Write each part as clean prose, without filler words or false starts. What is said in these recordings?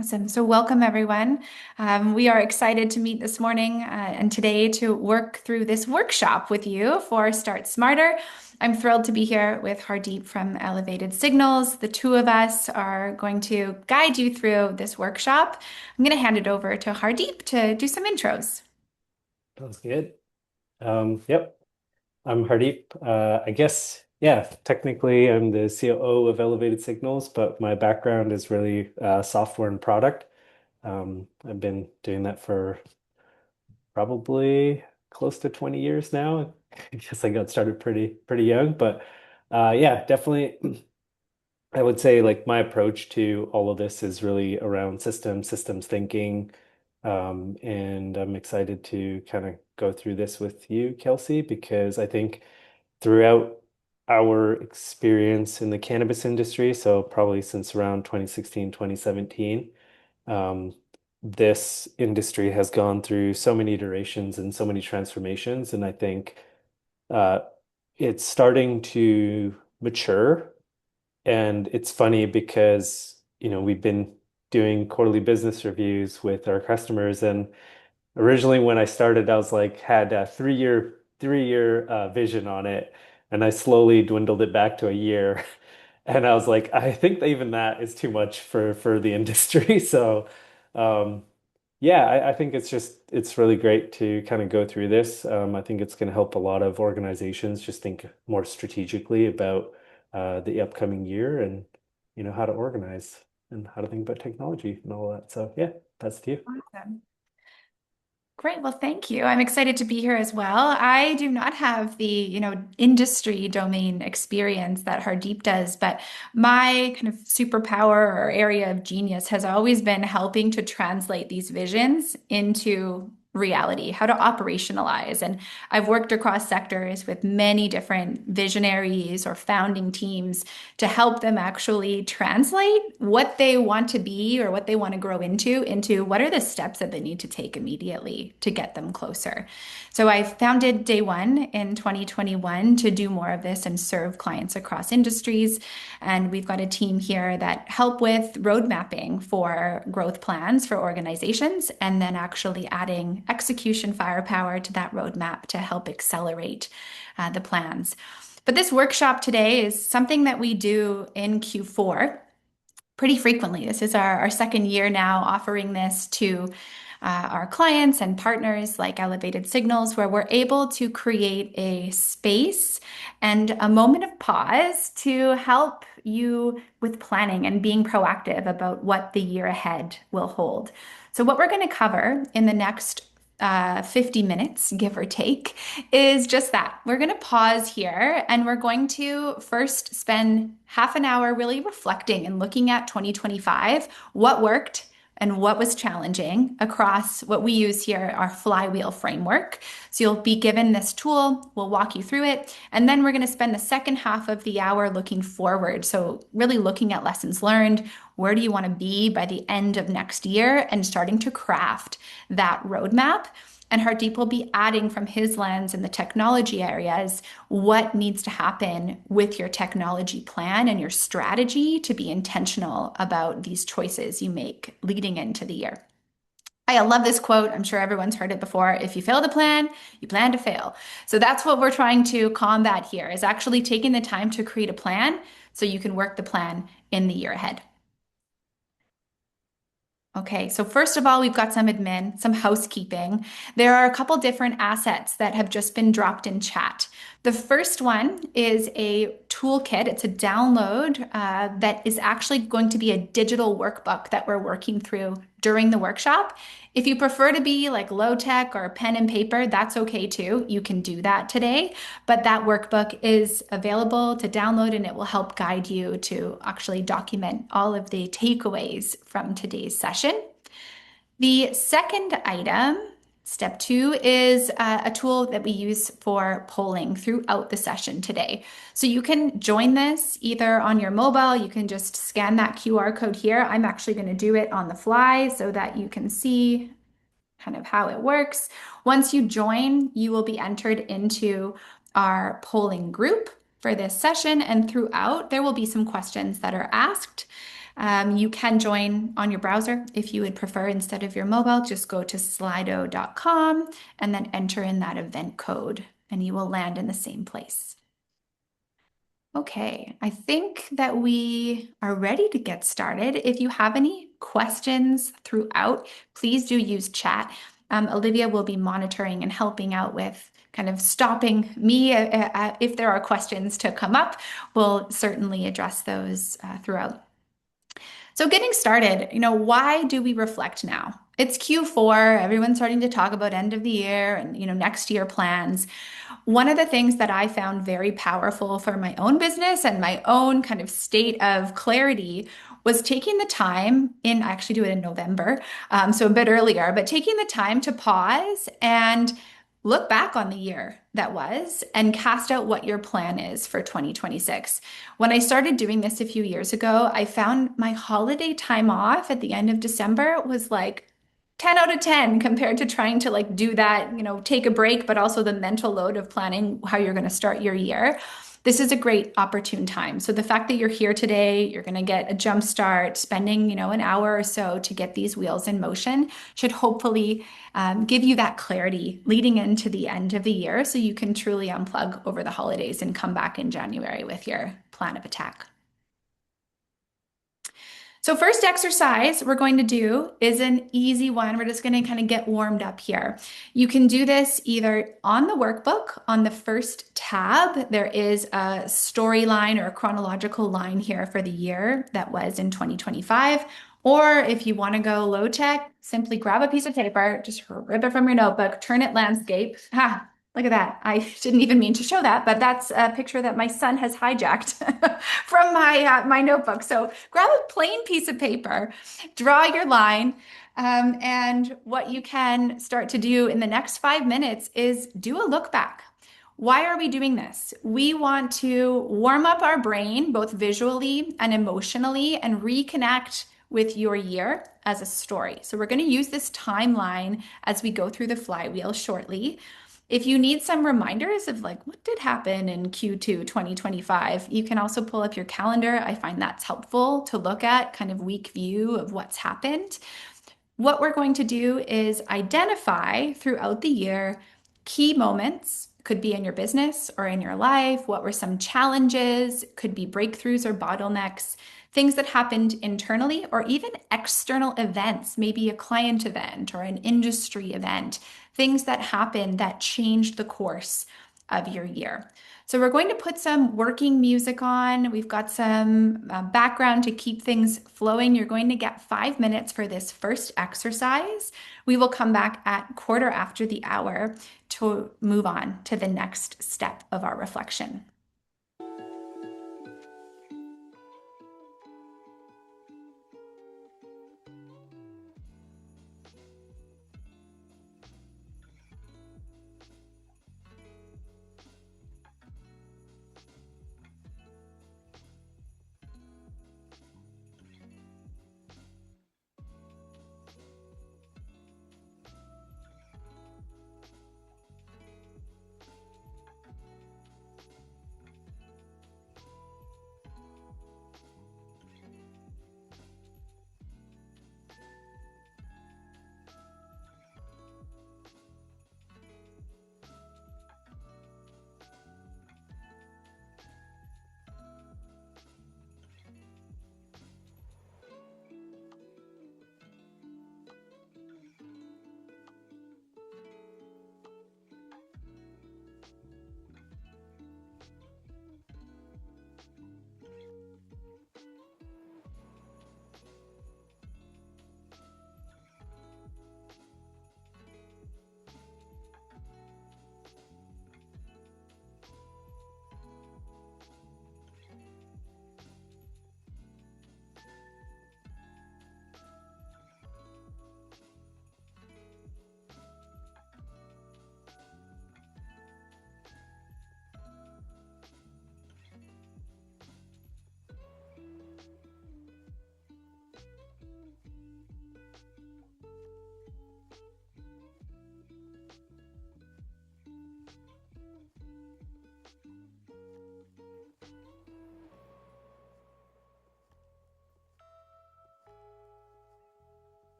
Awesome. So welcome everyone. We are excited to meet this morning and today to work through this workshop with you for Start Smarter. I'm thrilled to be here with Hardeep from Elevated Signals. The two of us are going to guide you through this workshop. I'm going to hand it over to Hardeep to do some intros. Sounds good. Yep, I'm Hardeep. I guess, yeah, technically I'm the COO of Elevated Signals, but my background is really software and product. I've been doing that for probably close to 20 years now. I guess I got started pretty young, but yeah, definitely I would say like my approach to all of this is really around systems thinking. And I'm excited to kind of go through this with you, Kelsey, because I think throughout our experience in the cannabis industry, so probably since around 2016, 2017, um, this industry has gone through so many iterations and so many transformations. And I think uh, it's starting to mature. And it's funny because, we've been doing quarterly business reviews with our customers. And originally when I started, I was like, had a three year vision on it. And I slowly dwindled it back to a year. And I was like, I think that even that is too much for the industry. So, um, yeah, I think it's really great to kind of go through this. I think it's going to help a lot of organizations just think more strategically about the upcoming year and how to organize and how to think about technology and all that. So yeah, that's to you. Awesome. Great. Well, thank you. I'm excited to be here as well. I do not have the, industry domain experience that Hardeep does, but my kind of superpower or area of genius has always been helping to translate these visions into reality, how to operationalize. And I've worked across sectors with many different visionaries or founding teams to help them actually translate what they want to be or what they want to grow into what are the steps that they need to take immediately to get them closer. So I founded Day1 in 2021 to do more of this and serve clients across industries. And we've got a team here that help with road mapping for growth plans for organizations and then actually adding execution firepower to that roadmap to help accelerate the plans. But this workshop today is something that we do in Q4 pretty frequently. This is our second year now offering this to our clients and partners like Elevated Signals, where we're able to create a space and a moment of pause to help you with planning and being proactive about what the year ahead will hold. So, what we're going to cover in the next 50 minutes, give or take, is just that. We're going to pause here and we're going to first spend half an hour really reflecting and looking at 2025, what worked and what was challenging across what we use here, our Flywheel framework. So you'll be given this tool, we'll walk you through it, and then we're going to spend the second half of the hour looking forward. So really looking at lessons learned, where do you want to be by the end of next year, and starting to craft that roadmap. And Hardeep will be adding from his lens in the technology areas what needs to happen with your technology plan and your strategy to be intentional about these choices you make leading into the year. I love this quote. I'm sure everyone's heard it before. If you fail to plan, you plan to fail. So that's what we're trying to combat here is actually taking the time to create a plan so you can work the plan in the year ahead. Okay, so first of all, we've got some admin, some housekeeping. There are a couple different assets that have just been dropped in chat. The first one is a toolkit. It's a download that is actually going to be a digital workbook that we're working through during the workshop. If you prefer to be like low tech or pen and paper, that's okay too. You can do that today, but that workbook is available to download and it will help guide you to actually document all of the takeaways from today's session. The second item, step two, is a tool that we use for polling throughout the session today. So you can join this either on your mobile, you can just scan that QR code here. I'm actually going to do it on the fly so that you can see kind of how it works. Once you join, you will be entered into our polling group for this session, and throughout, there will be some questions that are asked. You can join on your browser if you would prefer instead of your mobile. Just go to slido.com and then enter in that event code, and you will land in the same place. Okay, I think that we are ready to get started. If you have any questions throughout, please do use chat. Olivia will be monitoring and helping out with kind of stopping me if there are questions to come up. We'll certainly address those throughout. So getting started, why do we reflect now? It's Q4, everyone's starting to talk about end of the year and, next year plans. One of the things that I found very powerful for my own business and my own kind of state of clarity was taking the time I actually do it in November, so a bit earlier, but taking the time to pause and look back on the year that was and cast out what your plan is for 2026. When I started doing this a few years ago, I found my holiday time off at the end of December was like 10 out of 10 compared to trying to like do that, take a break, but also the mental load of planning how you're going to start your year. This is a great opportune time. So the fact that you're here today, you're going to get a jump start, spending, an hour or so to get these wheels in motion should hopefully give you that clarity leading into the end of the year so you can truly unplug over the holidays and come back in January with your plan of attack. So first exercise we're going to do is an easy one. We're just going to kind of get warmed up here. You can do this either on the workbook, on the first tab. There is a storyline or a chronological line here for the year that was in 2025. Or if you want to go low tech, simply grab a piece of paper, just rip it from your notebook, turn it landscape. Ha, look at that. I didn't even mean to show that, but that's a picture that my son has hijacked from my notebook. So grab a plain piece of paper, draw your line, and what you can start to do in the next 5 minutes is do a look back. Why are we doing this? We want to warm up our brain, both visually and emotionally, and reconnect with your year as a story. So we're going to use this timeline as we go through the flywheel shortly. If you need some reminders of like what did happen in Q2 2025, you can also pull up your calendar. I find that's helpful to look at kind of week view of what's happened. What we're going to do is identify throughout the year key moments, could be in your business or in your life. What were some challenges? Could be breakthroughs or bottlenecks, things that happened internally or even external events, maybe a client event or an industry event, things that happened that changed the course of your year. So we're going to put some working music on. We've got some background to keep things flowing. You're going to get 5 minutes for this first exercise. We will come back at quarter after the hour to move on to the next step of our reflection.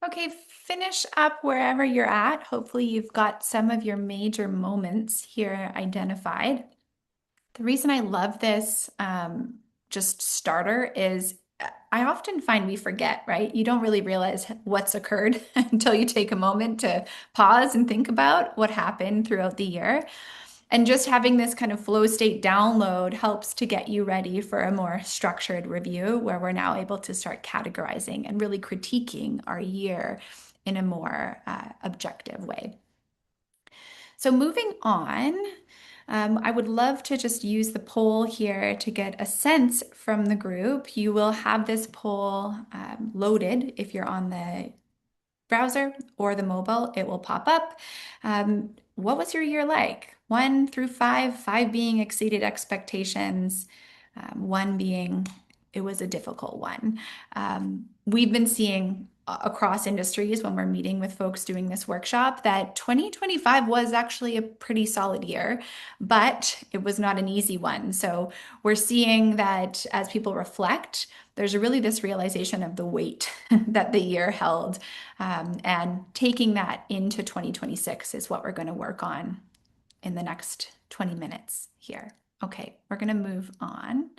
Okay, finish up wherever you're at. Hopefully, you've got some of your major moments here identified. The reason I love this just starter is I often find we forget, right? You don't really realize what's occurred until you take a moment to pause and think about what happened throughout the year. And just having this kind of flow state download helps to get you ready for a more structured review where we're now able to start categorizing and really critiquing our year in a more objective way. So moving on, I would love to just use the poll here to get a sense from the group. You will have this poll loaded if you're on the browser or the mobile, it will pop up. What was your year like? 1 through 5, 5 being exceeded expectations, one being it was a difficult one. We've been seeing across industries when we're meeting with folks doing this workshop that 2025 was actually a pretty solid year, but it was not an easy one. So we're seeing that as people reflect, there's really this realization of the weight that the year held. And taking that into 2026 is what we're going to work on in the next 20 minutes here. Okay, we're going to move on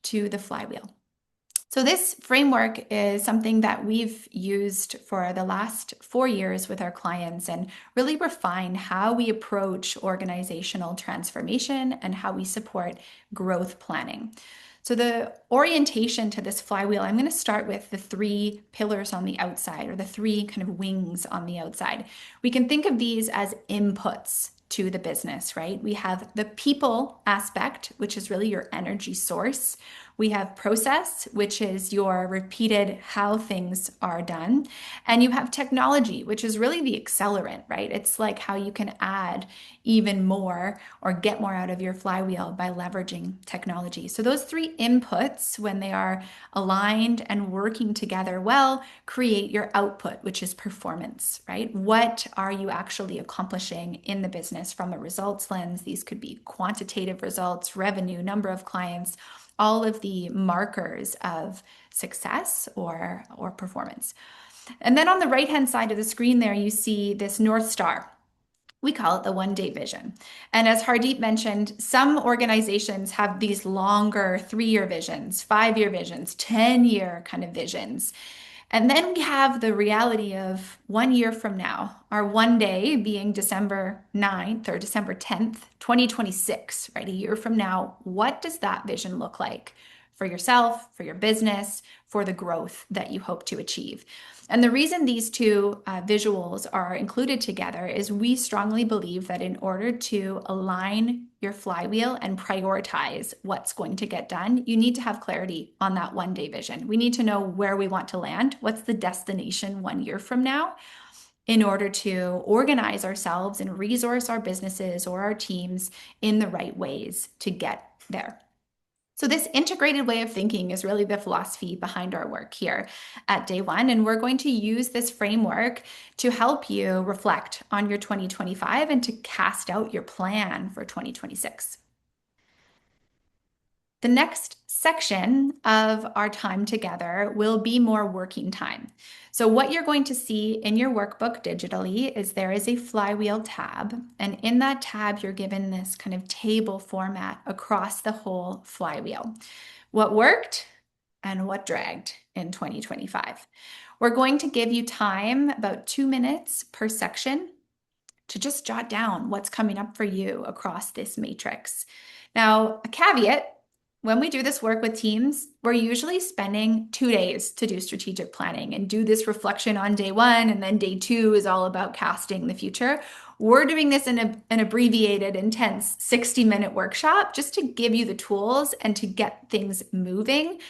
to the flywheel. So, this framework is something that we've used for the last 4 years with our clients and really refine how we approach organizational transformation and how we support growth planning. So, the orientation to this flywheel, I'm going to start with the 3 pillars on the outside or the 3 kind of wings on the outside. We can think of these as inputs to the business, right? We have the people aspect, which is really your energy source. We have process, which is your repeated how things are done. And you have technology, which is really the accelerant, right? It's like how you can add even more or get more out of your flywheel by leveraging technology. So those 3 inputs, when they are aligned and working together well, create your output, which is performance, right? What are you actually accomplishing in the business from a results lens? These could be quantitative results, revenue, number of clients, all of the markers of success or performance. And then on the right-hand side of the screen there, you see this North Star. We call it the 1 day vision. And as Hardeep mentioned, some organizations have these longer 3 year visions, 5 year visions, 10-year kind of visions. And then we have the reality of 1 year from now, our 1 day being December 9th or December 10th, 2026, right? A year from now, what does that vision look like for yourself, for your business, for the growth that you hope to achieve? And the reason these two visuals are included together is we strongly believe that in order to align your flywheel and prioritize what's going to get done, you need to have clarity on that 1 day vision. We need to know where we want to land. What's the destination 1 year from now? In order to organize ourselves and resource our businesses or our teams in the right ways to get there. So, this integrated way of thinking is really the philosophy behind our work here at Day One. And we're going to use this framework to help you reflect on your 2025 and to cast out your plan for 2026. The next section of our time together will be more working time. So, what you're going to see in your workbook digitally is there is a flywheel tab. And in that tab, you're given this kind of table format across the whole flywheel. What worked and what dragged in 2025. We're going to give you time, about 2 minutes per section, to just jot down what's coming up for you across this matrix. Now, a caveat. When we do this work with teams, we're usually spending 2 days to do strategic planning and do this reflection on day one, and then day two is all about casting the future. We're doing this in an abbreviated, intense 60-minute workshop just to give you the tools and to get things moving.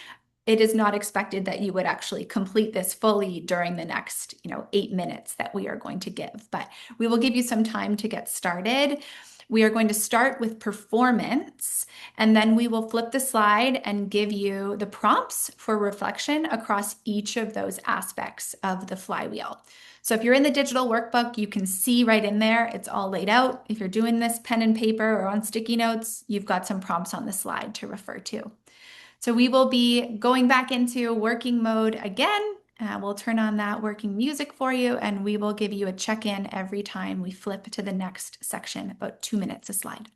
It is not expected that you would actually complete this fully during the next, 8 minutes that we are going to give, but we will give you some time to get started. We are going to start with performance, and then we will flip the slide and give you the prompts for reflection across each of those aspects of the flywheel. So if you're in the digital workbook, you can see right in there, it's all laid out. If you're doing this pen and paper or on sticky notes, you've got some prompts on the slide to refer to. So we will be going back into working mode again We'll turn on that working music for you, and we will give you a check-in every time we flip to the next section, about 2 minutes a slide.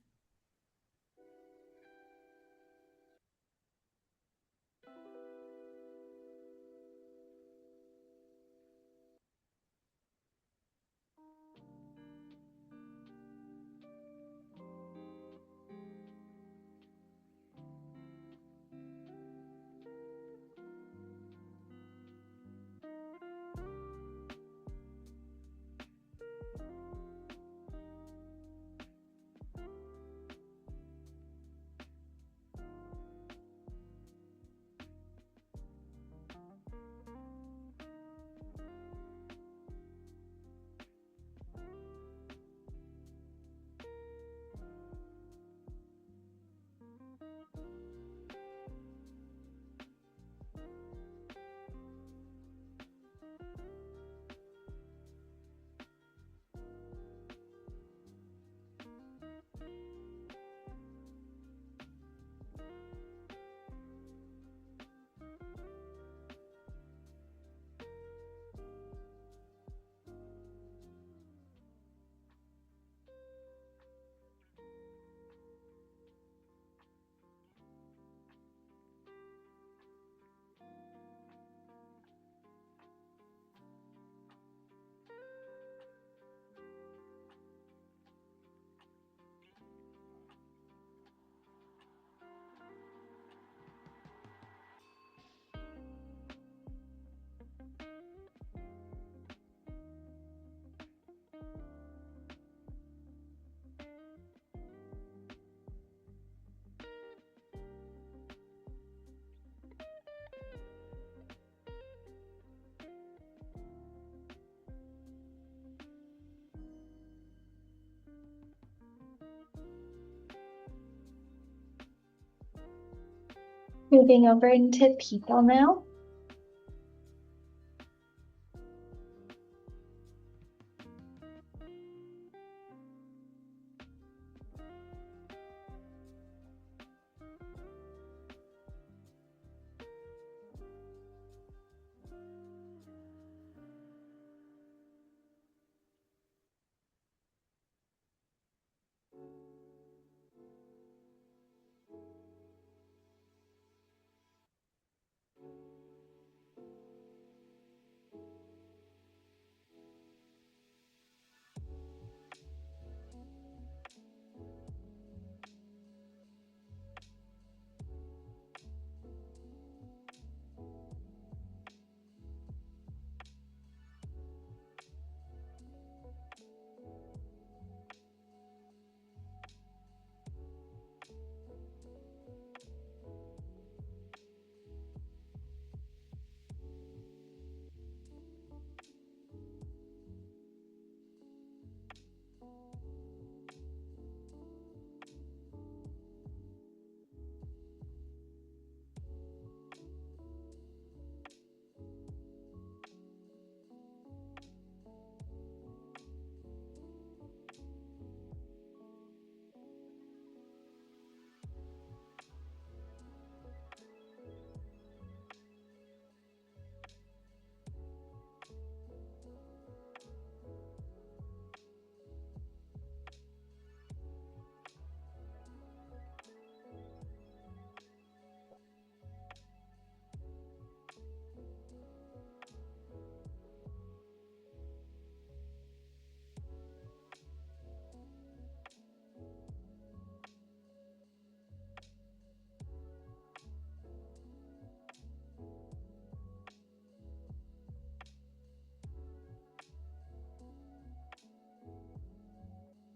Moving over into people now.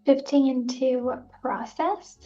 Shifting into process.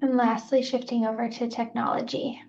And lastly, shifting over to technology.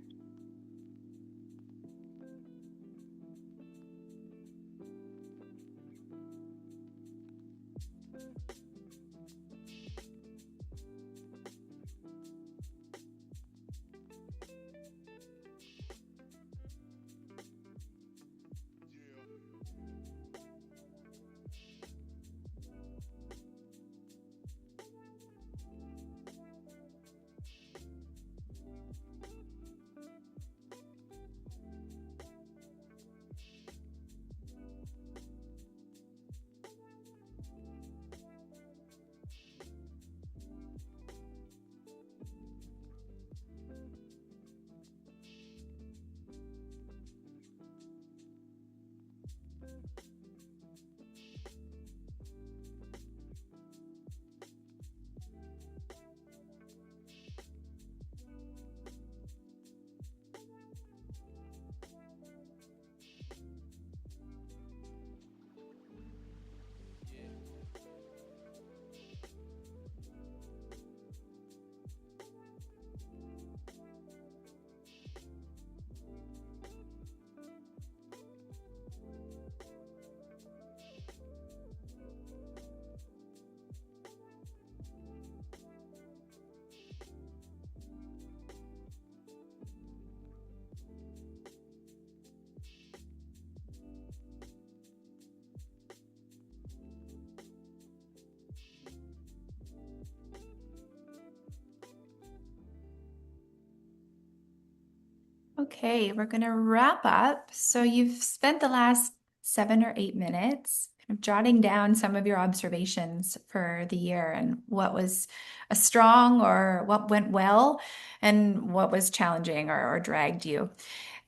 Okay, we're going to wrap up. So you've spent the last 7 or 8 minutes kind of jotting down some of your observations for the year and what was a strong or what went well and what was challenging or dragged you.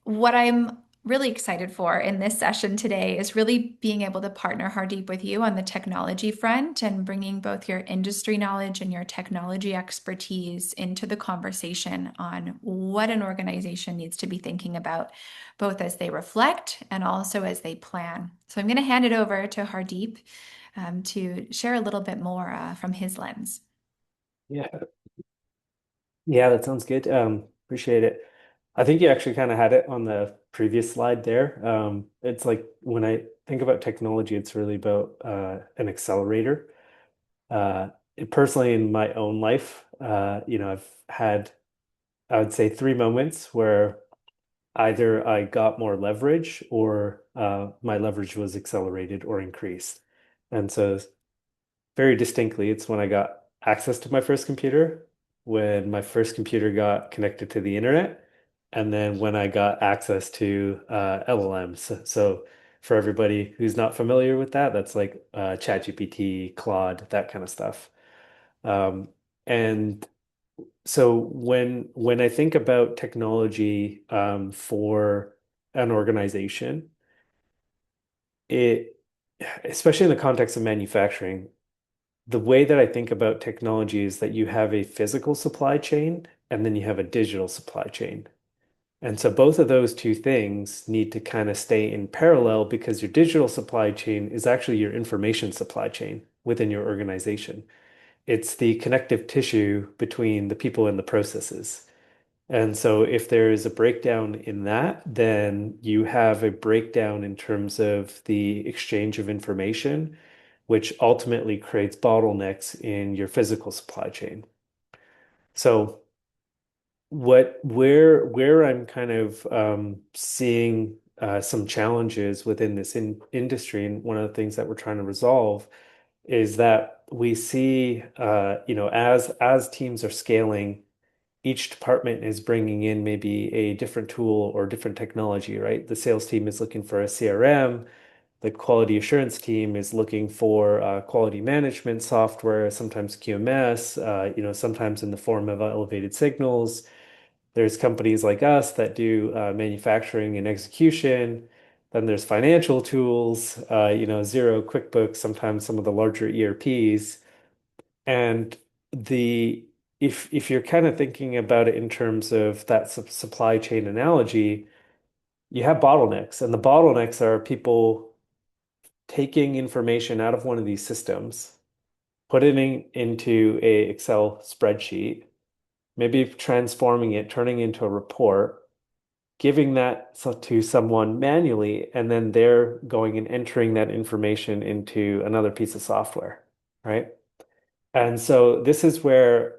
What I'm really excited for in this session today is really being able to partner Hardeep with you on the technology front and bringing both your industry knowledge and your technology expertise into the conversation on what an organization needs to be thinking about, both as they reflect and also as they plan. So I'm going to hand it over to Hardeep to share a little bit more from his lens. Yeah. Yeah, that sounds good. Appreciate it. I think you actually kind of had it on the previous slide there. It's like when I think about technology, it's really about an accelerator. Personally, in my own life, I've had, I would say, three moments where either I got more leverage or my leverage was accelerated or increased. And so very distinctly, it's when I got access to my first computer, when my first computer got connected to the internet, and then when I got access to LLMs. So for everybody who's not familiar with that, that's like ChatGPT, Claude, that kind of stuff. Um, and so when I think about technology for an organization, it especially in the context of manufacturing, the way that I think about technology is that you have a physical supply chain and then you have a digital supply chain. And so both of those two things need to kind of stay in parallel because your digital supply chain is actually your information supply chain within your organization. It's the connective tissue between the people and the processes. And so if there is a breakdown in that, then you have a breakdown in terms of the exchange of information, which ultimately creates bottlenecks in your physical supply chain. So where I'm kind of seeing some challenges within this industry, and one of the things that we're trying to resolve is that we see, as teams are scaling, each department is bringing in maybe a different tool or different technology, right? The sales team is looking for a CRM. The quality assurance team is looking for quality management software, sometimes QMS, sometimes in the form of elevated signals. There's companies like us that do manufacturing and execution. Then there's financial tools, Xero, QuickBooks, sometimes some of the larger ERPs. And the if you're kind of thinking about it in terms of that supply chain analogy, you have bottlenecks, and the bottlenecks are people taking information out of one of these systems, putting it into a Excel spreadsheet, maybe transforming it, turning into a report, giving that to someone manually, and then they're going and entering that information into another piece of software, right? And so this is where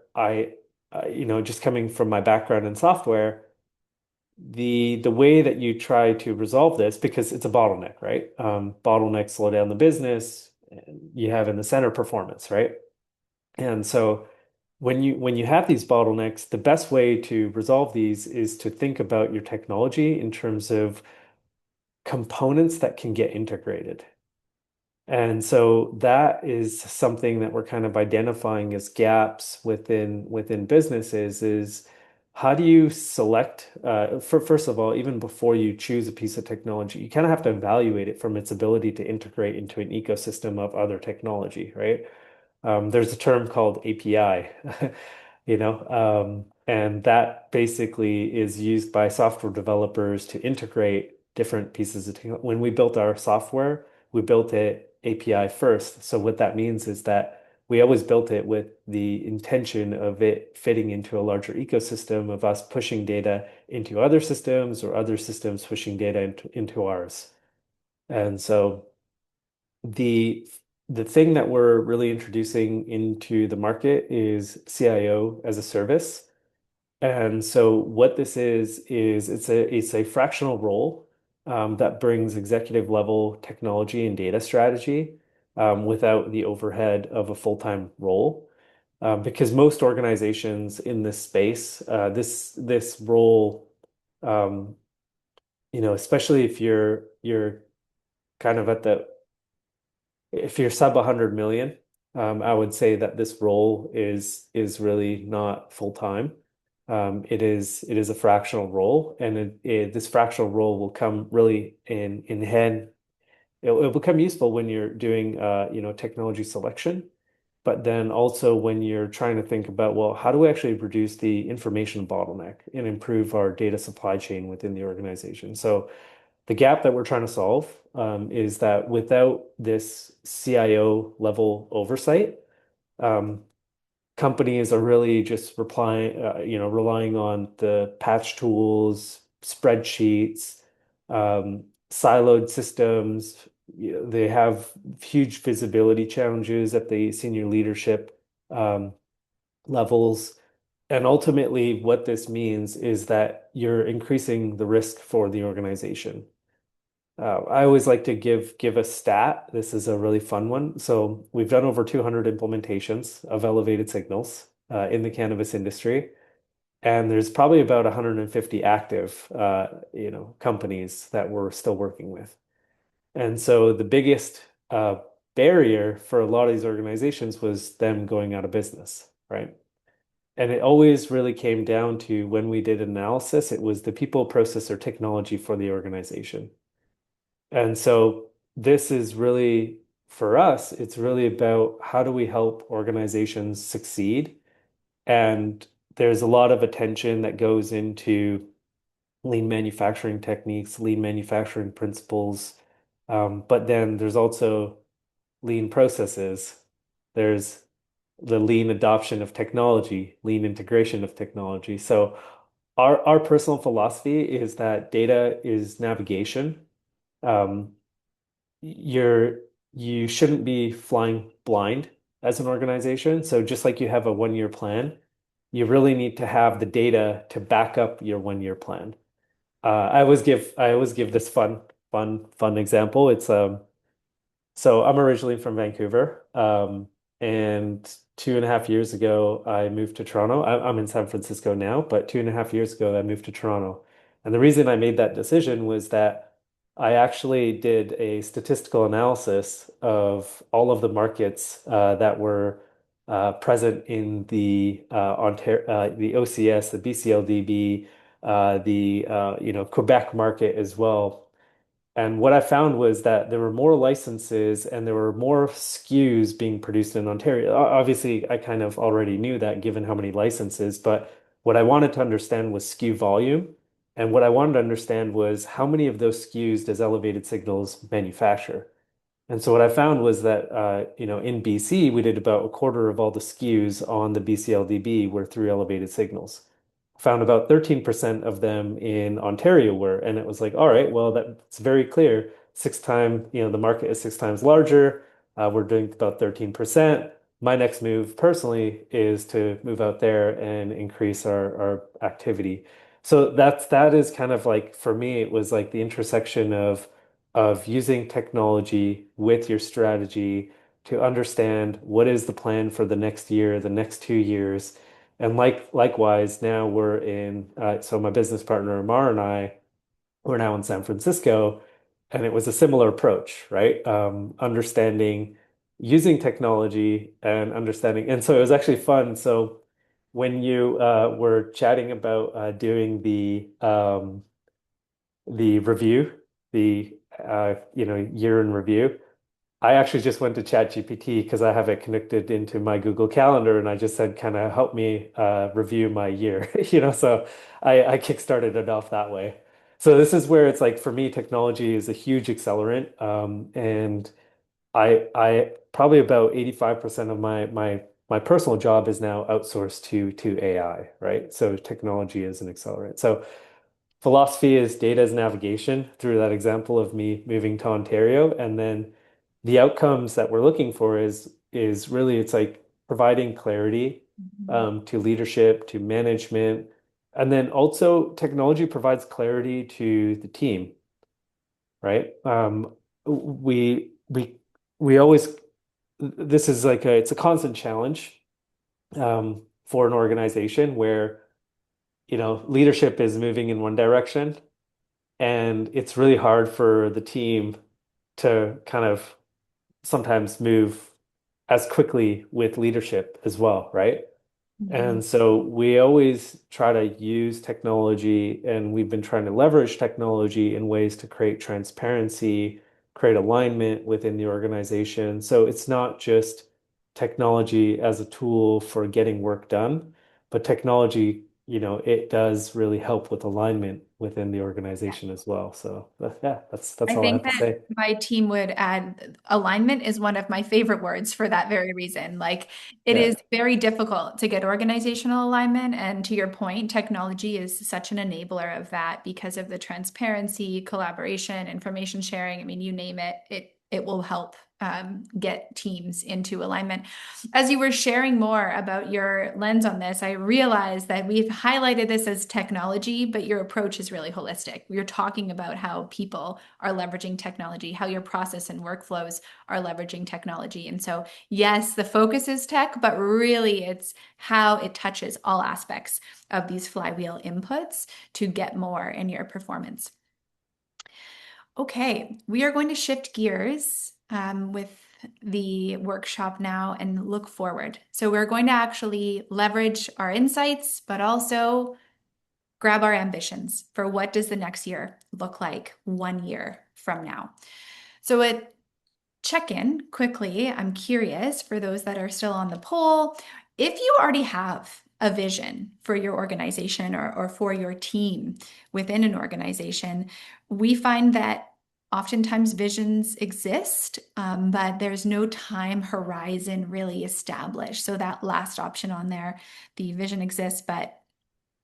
just coming from my background in software, the way that you try to resolve this, because it's a bottleneck, right? Bottlenecks slow down the business. And you have in the center performance, right? And so when you have these bottlenecks, the best way to resolve these is to think about your technology in terms of components that can get integrated. And so that is something that we're kind of identifying as gaps within businesses is how do you select first of all, even before you choose a piece of technology, you kind of have to evaluate it from its ability to integrate into an ecosystem of other technology, right? There's a term called API, and that basically is used by software developers to integrate different pieces of technology. When we built our software, we built it API first. So what that means is that we always built it with the intention of it fitting into a larger ecosystem of us pushing data into other systems or other systems pushing data into ours. And so the the thing that we're really introducing into the market is CIO as a service. And so what this is it's a fractional role that brings executive level technology and data strategy without the overhead of a full-time role. Because most organizations in this space, this role, um, especially if you're kind of at the if you're sub 100 million, I would say that this role is really not full time. It is a fractional role, and this fractional role will come really in hand. It will become useful when you're doing technology selection, but then also when you're trying to think about, well, how do we actually reduce the information bottleneck and improve our data supply chain within the organization? So the gap that we're trying to solve is that without this CIO level oversight, um, companies are really just relying on the patch tools, spreadsheets, siloed systems. They have huge visibility challenges at the senior leadership um, levels. And ultimately, what this means is that you're increasing the risk for the organization. I always like to give a stat. This is a really fun one. So we've done over 200 implementations of elevated signals in the cannabis industry, and there's probably about 150 active, companies that we're still working with. And so the biggest barrier for a lot of these organizations was them going out of business, right? And it always really came down to when we did analysis, it was the people, process, or technology for the organization. And so this is really, for us, it's really about how do we help organizations succeed? And there's a lot of attention that goes into lean manufacturing techniques, lean manufacturing principles. But then there's also lean processes. There's the lean adoption of technology, lean integration of technology. So our personal philosophy is that data is navigation. Um, you're you shouldn't be flying blind as an organization. So just like you have a 1 year plan, you really need to have the data to back up your 1 year plan. I always give this fun example. So I'm originally from Vancouver, and 2.5 years ago, I moved to Toronto. I'm in San Francisco now, but 2.5 years ago, I moved to Toronto. And the reason I made that decision was that I actually did a statistical analysis of all of the markets that were present in the the OCS, the BCLDB, the Quebec market as well. And what I found was that there were more licenses and there were more SKUs being produced in Ontario. Obviously, I kind of already knew that given how many licenses, but what I wanted to understand was SKU volume. And what I wanted to understand was how many of those SKUs does Elevated Signals manufacture? And so what I found was that in BC we did about a quarter of all the SKUs on the BCLDB were through elevated signals. Found about 13% of them in Ontario were, and it was like, all right, well that's very clear. The market is 6 times larger. We're doing about 13%. My next move personally is to move out there and increase our activity. So that is kind of like for me, it was like the intersection of using technology with your strategy to understand what is the plan for the next year, the next 2 years. And likewise, now so my business partner Amar and I, we're now in San Francisco, and it was a similar approach, right? Understanding, using technology and understanding. And so it was actually fun. So when you were chatting about doing the review, year in review, I actually just went to ChatGPT because I have it connected into my Google Calendar, and I just said, kind of help me review my year, so I kickstarted it off that way. So this is where it's like for me, technology is a huge accelerant, and I probably about 85% of my personal job is now outsourced to AI, right? So technology is an accelerant. So philosophy is data as navigation through that example of me moving to Ontario. And then the outcomes that we're looking for is really it's like providing clarity Mhm. to leadership, to management. And then also technology provides clarity to the team, right? We always this is like it's a constant challenge for an organization where leadership is moving in one direction, and it's really hard for the team to kind of sometimes move as quickly with leadership as well, right? Mhm. And so we always try to use technology, and we've been trying to leverage technology in ways to create transparency, create alignment within the organization. So it's not just technology as a tool for getting work done, but technology, it does really help with alignment within the organization as well. So yeah, that's I all I think have to that say. my team would add alignment is one of my favorite words for that very reason. Like it Yeah. is very difficult to get organizational alignment. And to your point, technology is such an enabler of that because of the transparency, collaboration, information sharing. I mean, you name it, it will help get teams into alignment. As you were sharing more about your lens on this, I realized that we've highlighted this as technology, but your approach is really holistic. We're talking about how people are leveraging technology, how your process and workflows are leveraging technology. And so, yes, the focus is tech, but really it's how it touches all aspects of these flywheel inputs to get more in your performance. Okay, we are going to shift gears with the workshop now and look forward. So we're going to actually leverage our insights, but also grab our ambitions for what does the next year look like 1 year from now. So at check in quickly, I'm curious for those that are still on the poll, if you already have a vision for your organization or for your team within an organization, we find that oftentimes visions exist, but there's no time horizon really established. So that last option on there, the vision exists, but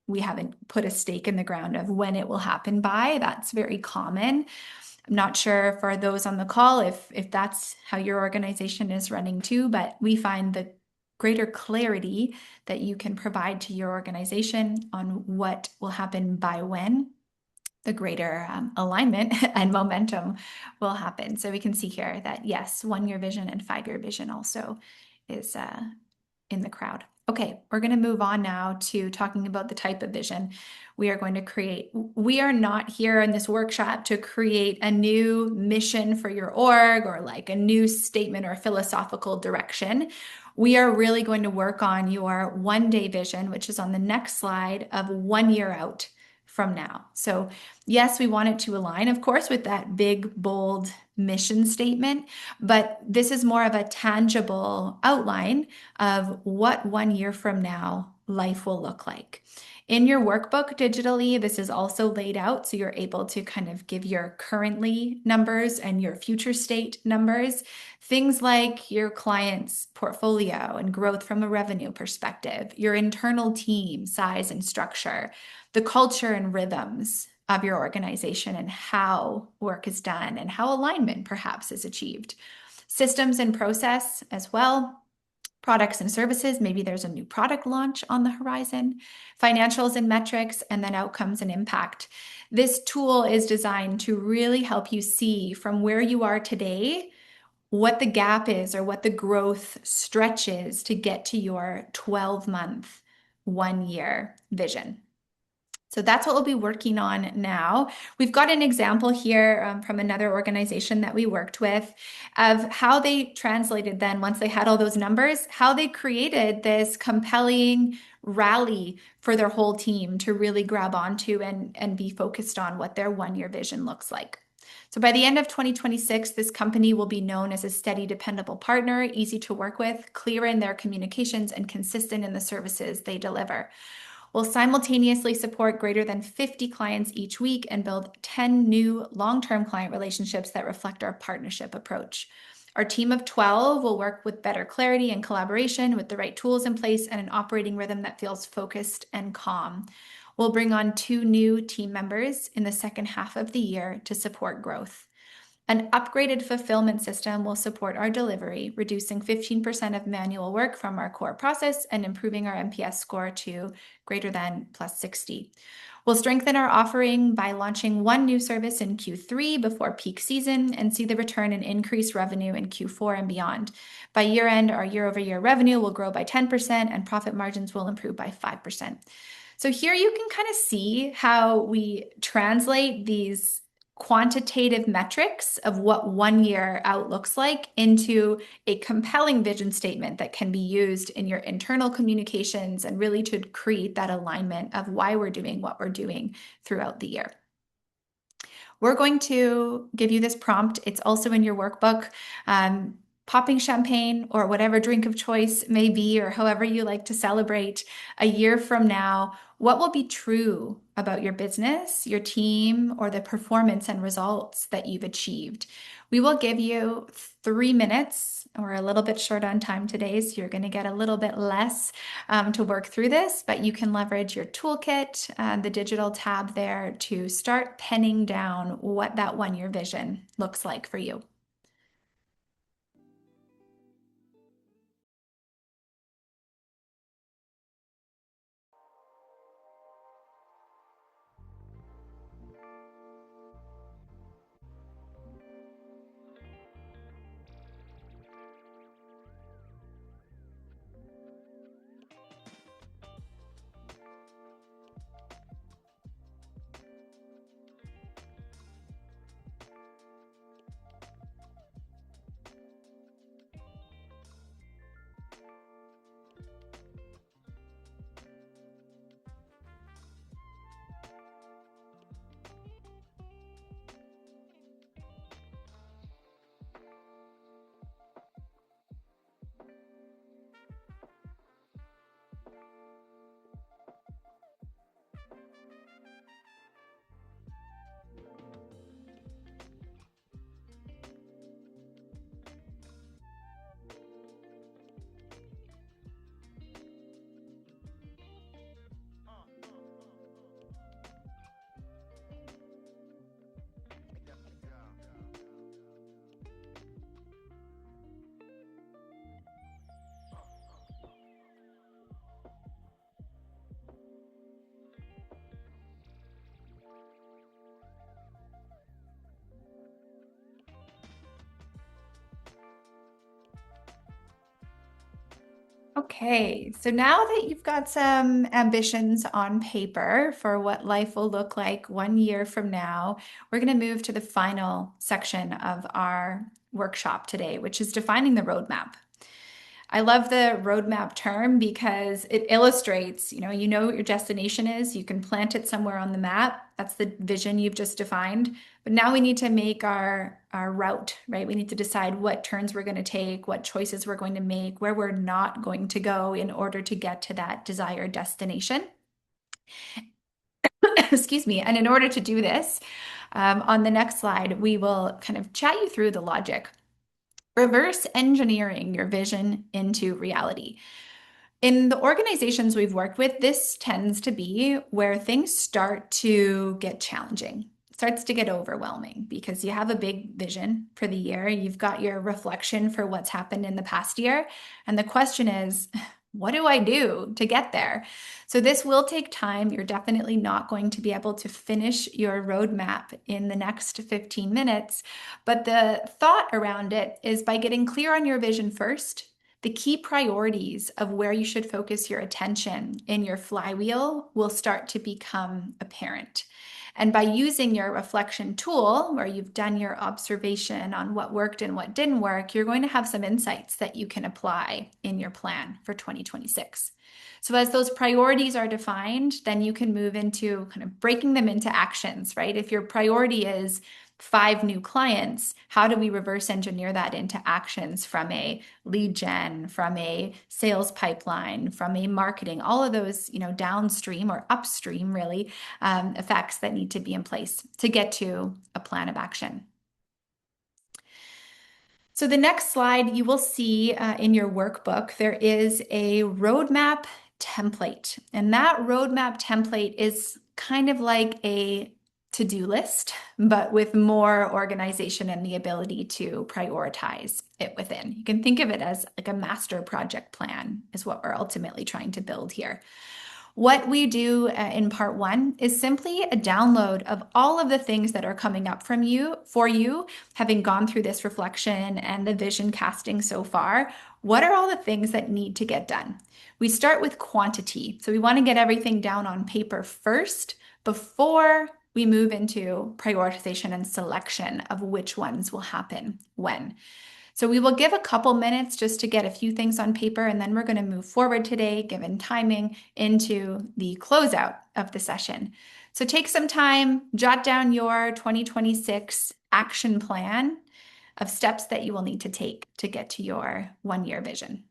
we haven't put a stake in the ground of when it will happen by. That's very common. I'm not sure for those on the call if that's how your organization is running too, but we find the greater clarity that you can provide to your organization on what will happen by when, the greater alignment and momentum will happen. So we can see here that yes, 1 year vision and 5 year vision also is in the crowd. Okay, we're going to move on now to talking about the type of vision we are going to create. We are not here in this workshop to create a new mission for your org or like a new statement or philosophical direction. We are really going to work on your 1 day vision, which is on the next slide of 1 year out from now. So, yes, we want it to align, of course, with that big, bold mission statement, but this is more of a tangible outline of what 1 year from now life will look like. In your workbook digitally, this is also laid out so you're able to kind of give your currently numbers and your future state numbers. Things like your client's portfolio and growth from a revenue perspective, your internal team size and structure, the culture and rhythms of your organization and how work is done and how alignment perhaps is achieved. Systems and process as well, products and services. Maybe there's a new product launch on the horizon, financials and metrics, and then outcomes and impact. This tool is designed to really help you see from where you are today what the gap is or what the growth stretch is to get to your 12-month, 1 year vision. So that's what we'll be working on now. We've got an example here from another organization that we worked with of how they translated then, once they had all those numbers, how they created this compelling rally for their whole team to really grab onto and be focused on what their 1 year vision looks like. So by the end of 2026, this company will be known as a steady, dependable partner, easy to work with, clear in their communications, and consistent in the services they deliver. We'll simultaneously support greater than 50 clients each week and build 10 new long-term client relationships that reflect our partnership approach. Our team of 12 will work with better clarity and collaboration with the right tools in place and an operating rhythm that feels focused and calm. We'll bring on 2 new team members in the second half of the year to support growth. An upgraded fulfillment system will support our delivery, reducing 15% of manual work from our core process and improving our NPS score to greater than +60. We'll strengthen our offering by launching 1 new service in Q3 before peak season and see the return in increased revenue in Q4 and beyond. By year end, our year-over-year revenue will grow by 10% and profit margins will improve by 5%. So here you can kind of see how we translate these quantitative metrics of what 1 year out looks like into a compelling vision statement that can be used in your internal communications and really to create that alignment of why we're doing what we're doing throughout the year. We're going to give you this prompt. It's also in your workbook. Popping champagne or whatever drink of choice may be, or however you like to celebrate a year from now, what will be true about your business, your team, or the performance and results that you've achieved? We will give you 3 minutes. We're a little bit short on time today, so you're going to get a little bit less to work through this, but you can leverage your toolkit, the digital tab there, to start penning down what that 1 year vision looks like for you. Okay, so now that you've got some ambitions on paper for what life will look like 1 year from now, we're going to move to the final section of our workshop today, which is defining the roadmap. I love the roadmap term because it illustrates, you know what your destination is. You can plant it somewhere on the map. That's the vision you've just defined. But now we need to make our route, right? We need to decide what turns we're going to take, what choices we're going to make, where we're not going to go in order to get to that desired destination. Excuse me. And in order to do this, on the next slide, we will kind of chat you through the logic. Reverse engineering your vision into reality. In the organizations we've worked with, this tends to be where things start to get challenging. It starts to get overwhelming because you have a big vision for the year. You've got your reflection for what's happened in the past year. And the question is, what do I do to get there? So this will take time. You're definitely not going to be able to finish your roadmap in the next 15 minutes. But the thought around it is by getting clear on your vision first, the key priorities of where you should focus your attention in your flywheel will start to become apparent. And by using your reflection tool, where you've done your observation on what worked and what didn't work, you're going to have some insights that you can apply in your plan for 2026. So as those priorities are defined, then you can move into kind of breaking them into actions, right? If your priority is 5 new clients, how do we reverse engineer that into actions from a lead gen, from a sales pipeline, from a marketing, all of those, downstream or upstream really effects that need to be in place to get to a plan of action. So the next slide you will see in your workbook, there is a roadmap template. And that roadmap template is kind of like a to-do list, but with more organization and the ability to prioritize it within. You can think of it as like a master project plan is what we're ultimately trying to build here. What we do in part 1 is simply a download of all of the things that are coming up for you, having gone through this reflection and the vision casting so far. What are all the things that need to get done? We start with quantity. So we want to get everything down on paper first before we move into prioritization and selection of which ones will happen when. So we will give a couple minutes just to get a few things on paper, and then we're going to move forward today, given timing, into the closeout of the session. So take some time, jot down your 2026 action plan of steps that you will need to take to get to your 1-year vision.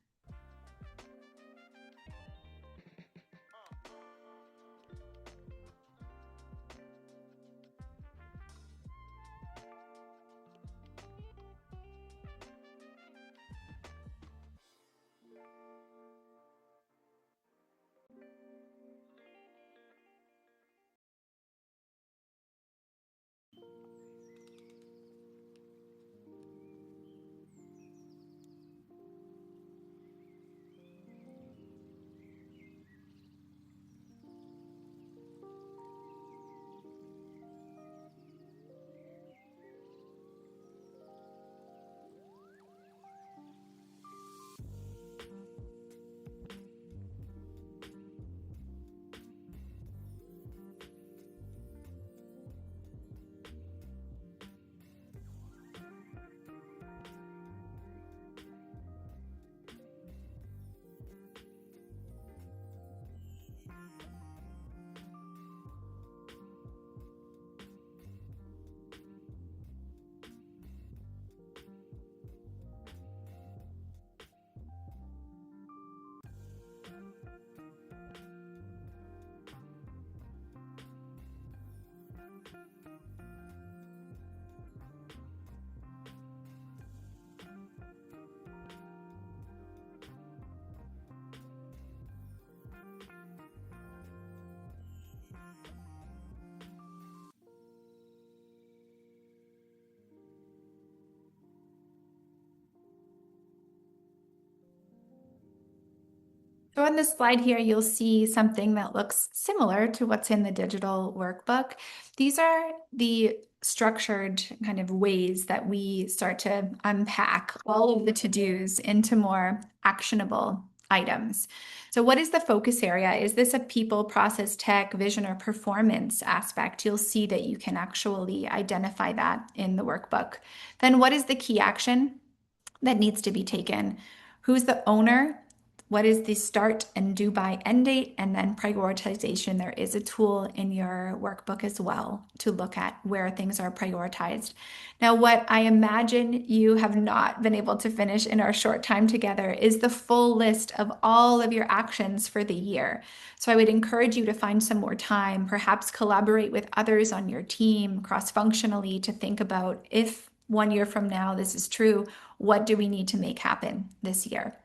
So on this slide here, you'll see something that looks similar to what's in the digital workbook. These are the structured kind of ways that we start to unpack all of the to-dos into more actionable items. So what is the focus area? Is this a people, process, tech, vision, or performance aspect? You'll see that you can actually identify that in the workbook. Then what is the key action that needs to be taken? Who's the owner? What is the start and due by end date? And then prioritization. There is a tool in your workbook as well to look at where things are prioritized. Now, what I imagine you have not been able to finish in our short time together is the full list of all of your actions for the year. So I would encourage you to find some more time, perhaps collaborate with others on your team cross-functionally to think about, if 1 year from now this is true, what do we need to make happen this year?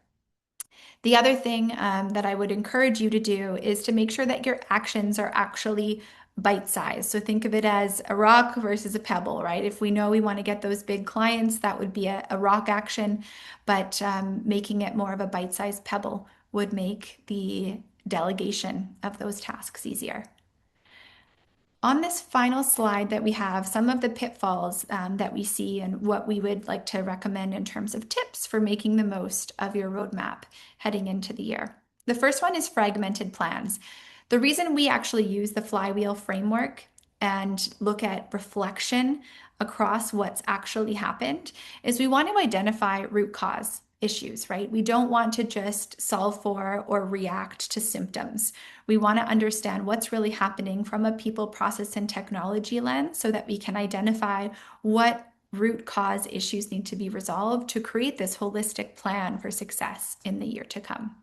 The other thing that I would encourage you to do is to make sure that your actions are actually bite-sized. So think of it as a rock versus a pebble, right? If we know we want to get those big clients, that would be a rock action, but making it more of a bite-sized pebble would make the delegation of those tasks easier. On this final slide that we have, some of the pitfalls that we see and what we would like to recommend in terms of tips for making the most of your roadmap heading into the year. The first one is fragmented plans. The reason we actually use the Flywheel framework and look at reflection across what's actually happened is we want to identify root cause issues, right? We don't want to just solve for or react to symptoms. We want to understand what's really happening from a people, process, and technology lens so that we can identify what root cause issues need to be resolved to create this holistic plan for success in the year to come.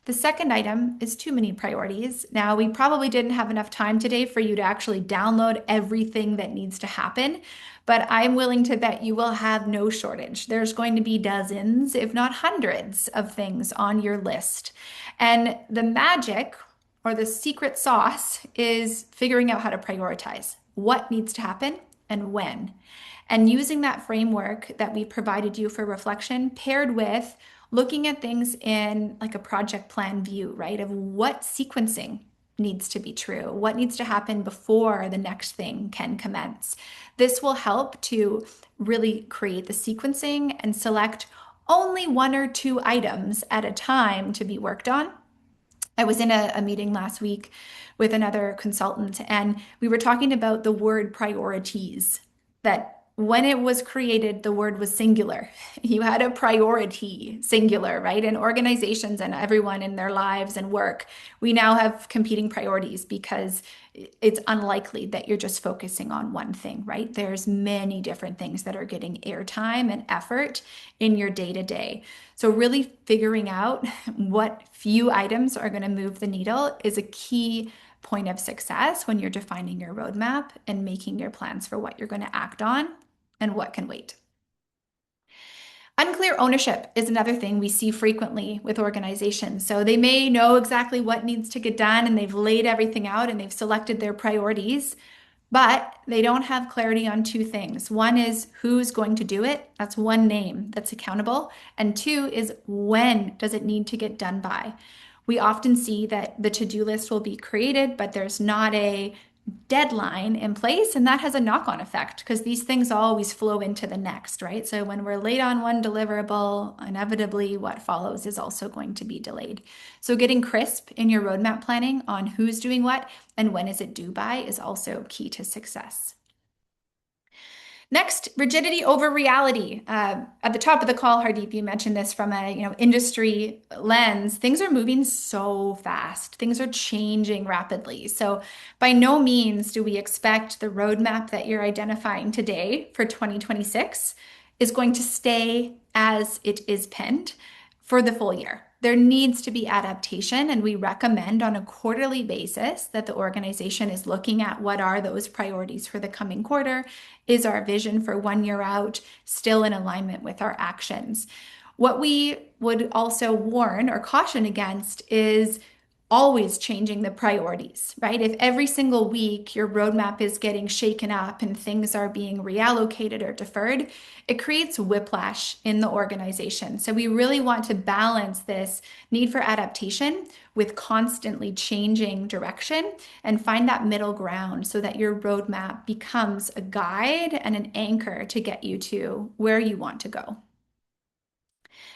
The second item is too many priorities. Now, we probably didn't have enough time today for you to actually download everything that needs to happen, but I'm willing to bet you will have no shortage. There's going to be dozens, if not hundreds, of things on your list. And the magic or the secret sauce is figuring out how to prioritize what needs to happen and when. And using that framework that we provided you for reflection paired with looking at things in like a project plan view, right? Of what sequencing needs to be true, what needs to happen before the next thing can commence. This will help to really create the sequencing and select only 1 or 2 items at a time to be worked on. I was in a meeting last week with another consultant, and we were talking about the word priorities, that when it was created, the word was singular. You had a priority, singular, right? And organizations and everyone in their lives and work, we now have competing priorities because it's unlikely that you're just focusing on one thing, right? There's many different things that are getting airtime and effort in your day-to-day. So really figuring out what few items are going to move the needle is a key point of success when you're defining your roadmap and making your plans for what you're going to act on and what can wait. Unclear ownership is another thing we see frequently with organizations. So they may know exactly what needs to get done and they've laid everything out and they've selected their priorities, but they don't have clarity on 2 things. One is who's going to do it. That's one name that's accountable. And 2 is when does it need to get done by. We often see that the to-do list will be created, but there's not a deadline in place, and that has a knock-on effect because these things always flow into the next, right? So when we're late on one deliverable, inevitably what follows is also going to be delayed. So getting crisp in your roadmap planning on who's doing what and when is it due by is also key to success. Next, rigidity over reality. At the top of the call, Hardeep, you mentioned this from a industry lens. Things are moving so fast. Things are changing rapidly. So by no means do we expect the roadmap that you're identifying today for 2026 is going to stay as it is penned for the full year. There needs to be adaptation, and we recommend on a quarterly basis that the organization is looking at what are those priorities for the coming quarter. Is our vision for 1 year out still in alignment with our actions? What we would also warn or caution against is always changing the priorities, right? If every single week your roadmap is getting shaken up and things are being reallocated or deferred, it creates whiplash in the organization. So we really want to balance this need for adaptation with constantly changing direction and find that middle ground so that your roadmap becomes a guide and an anchor to get you to where you want to go.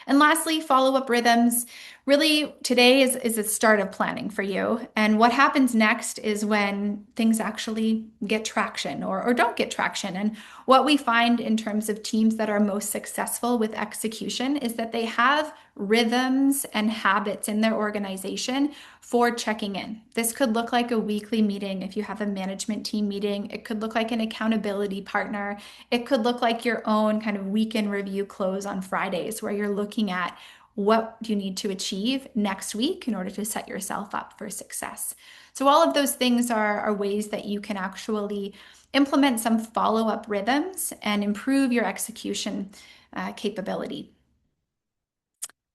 And lastly, follow-up rhythms. Really, today is the start of planning for you. And what happens next is when things actually get traction or don't get traction. And what we find in terms of teams that are most successful with execution is that they have rhythms and habits in their organization for checking in. This could look like a weekly meeting if you have a management team meeting. It could look like an accountability partner. It could look like your own kind of weekend review close on Fridays where you're looking at what do you need to achieve next week in order to set yourself up for success. So all of those things are ways that you can actually implement some follow-up rhythms and improve your execution capability.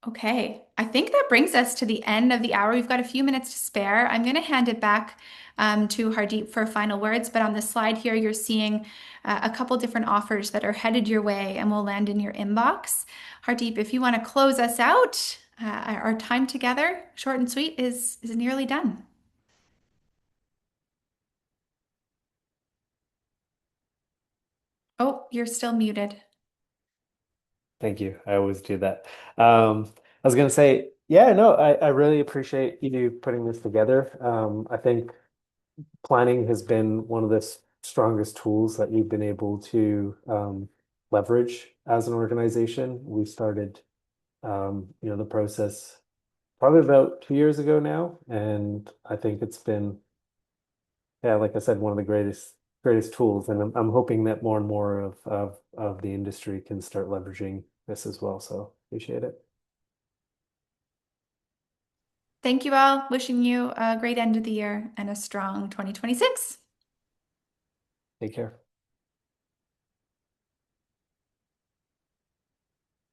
Okay, I think that brings us to the end of the hour. We've got a few minutes to spare. I'm going to hand it back to Hardeep for final words, but on the slide here, you're seeing a couple different offers that are headed your way and will land in your inbox. Hardeep, if you want to close us out, our time together, short and sweet, is nearly done. Oh, you're still muted. Thank you. I always do that. I was gonna say, yeah, no, I really appreciate you putting this together. I think planning has been one of the strongest tools that you've been able to leverage as an organization. We started, the process probably about 2 years ago now, and I think it's been, yeah, like I said, one of the greatest tools, and I'm hoping that more and more of the industry can start leveraging this as well. So appreciate it. Thank you all. Wishing you a great end of the year and a strong 2026. Take care.